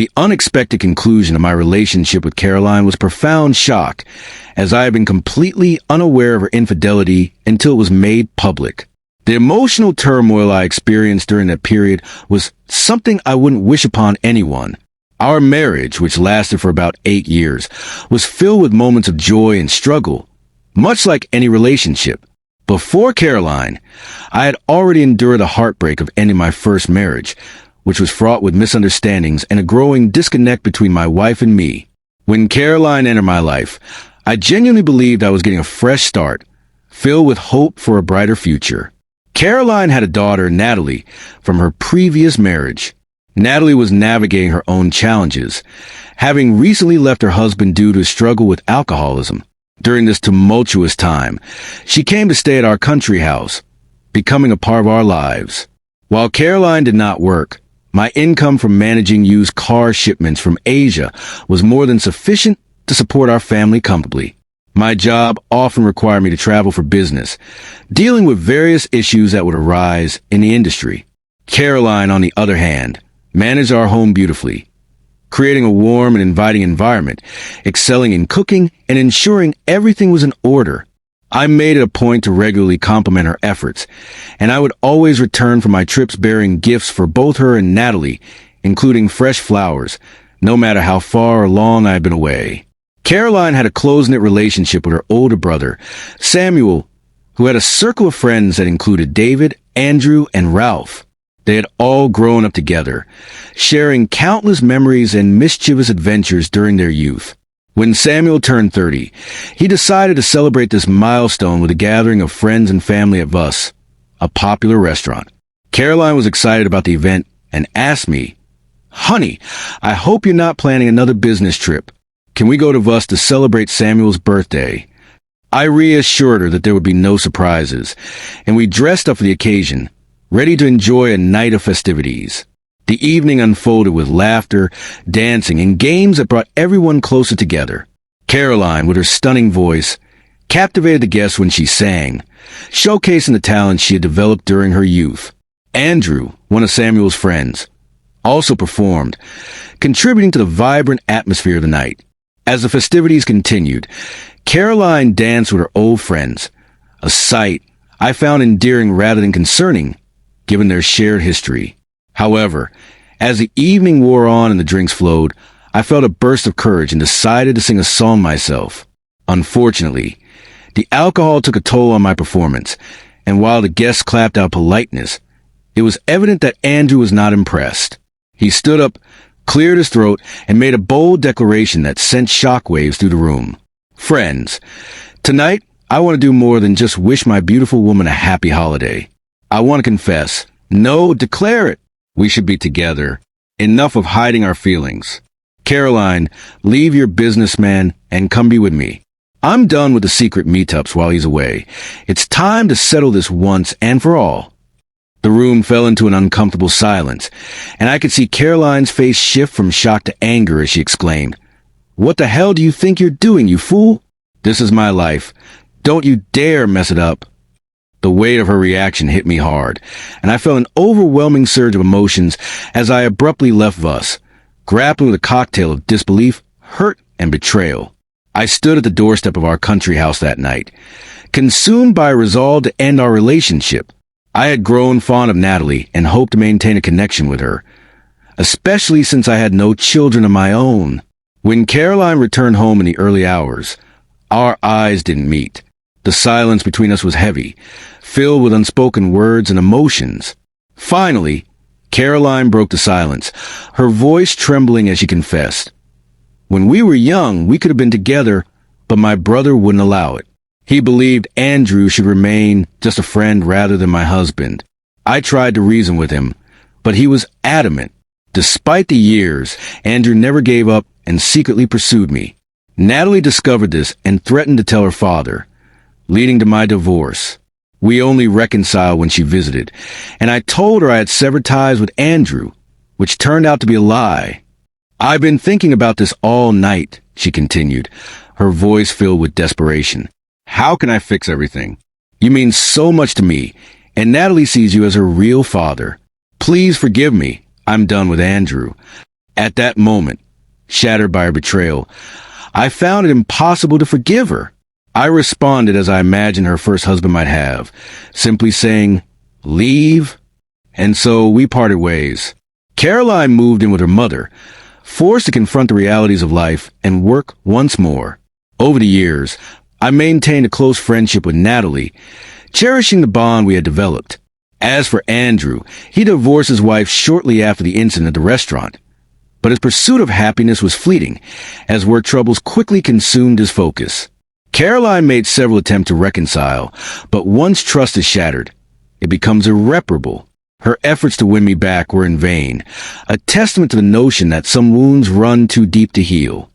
The unexpected conclusion of my relationship with Caroline was profound shock, as I had been completely unaware of her infidelity until it was made public. The emotional turmoil I experienced during that period was something I wouldn't wish upon anyone. Our marriage, which lasted for about 8 years, was filled with moments of joy and struggle, much like any relationship. Before Caroline, I had already endured the heartbreak of ending my first marriage, which was fraught with misunderstandings and a growing disconnect between my wife and me. When Caroline entered my life, I genuinely believed I was getting a fresh start, filled with hope for a brighter future. Caroline had a daughter, Natalie, from her previous marriage. Natalie was navigating her own challenges, having recently left her husband due to a struggle with alcoholism. During this tumultuous time, she came to stay at our country house, becoming a part of our lives. While Caroline did not work, my income from managing used car shipments from Asia was more than sufficient to support our family comfortably. My job often required me to travel for business, dealing with various issues that would arise in the industry. Caroline, on the other hand, managed our home beautifully, creating a warm and inviting environment, excelling in cooking, and ensuring everything was in order. I made it a point to regularly compliment her efforts, and I would always return from my trips bearing gifts for both her and Natalie, including fresh flowers, no matter how far or long I had been away. Caroline had a close-knit relationship with her older brother, Samuel, who had a circle of friends that included David, Andrew, and Ralph. They had all grown up together, sharing countless memories and mischievous adventures during their youth. When Samuel turned 30, he decided to celebrate this milestone with a gathering of friends and family at Vus, a popular restaurant. Caroline was excited about the event and asked me, "Honey, I hope you're not planning another business trip. Can we go to Vus to celebrate Samuel's birthday?" I reassured her that there would be no surprises, and we dressed up for the occasion, ready to enjoy a night of festivities. The evening unfolded with laughter, dancing, and games that brought everyone closer together. Caroline, with her stunning voice, captivated the guests when she sang, showcasing the talent she had developed during her youth. Andrew, one of Samuel's friends, also performed, contributing to the vibrant atmosphere of the night. As the festivities continued, Caroline danced with her old friends, a sight I found endearing rather than concerning, given their shared history. However, as the evening wore on and the drinks flowed, I felt a burst of courage and decided to sing a song myself. Unfortunately, the alcohol took a toll on my performance, and while the guests clapped out politeness, it was evident that Andrew was not impressed. He stood up, cleared his throat, and made a bold declaration that sent shockwaves through the room. "Friends, tonight I want to do more than just wish my beautiful woman a happy holiday. I want to confess, no, declare it. We should be together. Enough of hiding our feelings. Caroline, leave your businessman and come be with me. I'm done with the secret meetups while he's away. It's time to settle this once and for all." The room fell into an uncomfortable silence, and I could see Caroline's face shift from shock to anger as she exclaimed, "What the hell do you think you're doing, you fool? This is my life. Don't you dare mess it up." The weight of her reaction hit me hard, and I felt an overwhelming surge of emotions as I abruptly left Vus, grappling with a cocktail of disbelief, hurt, and betrayal. I stood at the doorstep of our country house that night, consumed by a resolve to end our relationship. I had grown fond of Natalie and hoped to maintain a connection with her, especially since I had no children of my own. When Caroline returned home in the early hours, our eyes didn't meet. The silence between us was heavy, filled with unspoken words and emotions. Finally, Caroline broke the silence, her voice trembling as she confessed, "When we were young, we could have been together, but my brother wouldn't allow it. He believed Andrew should remain just a friend rather than my husband. I tried to reason with him, but he was adamant. Despite the years, Andrew never gave up and secretly pursued me. Natalie discovered this and threatened to tell her father, leading to my divorce. We only reconciled when she visited, and I told her I had severed ties with Andrew, which turned out to be a lie. I've been thinking about this all night," she continued, her voice filled with desperation. "How can I fix everything? You mean so much to me, and Natalie sees you as her real father. Please forgive me. I'm done with Andrew." At that moment, shattered by her betrayal, I found it impossible to forgive her. I responded as I imagined her first husband might have, simply saying, "Leave." And so we parted ways. Caroline moved in with her mother, forced to confront the realities of life and work once more. Over the years, I maintained a close friendship with Natalie, cherishing the bond we had developed. As for Andrew, he divorced his wife shortly after the incident at the restaurant. But his pursuit of happiness was fleeting, as work troubles quickly consumed his focus. Caroline made several attempts to reconcile, but once trust is shattered, it becomes irreparable. Her efforts to win me back were in vain, a testament to the notion that some wounds run too deep to heal.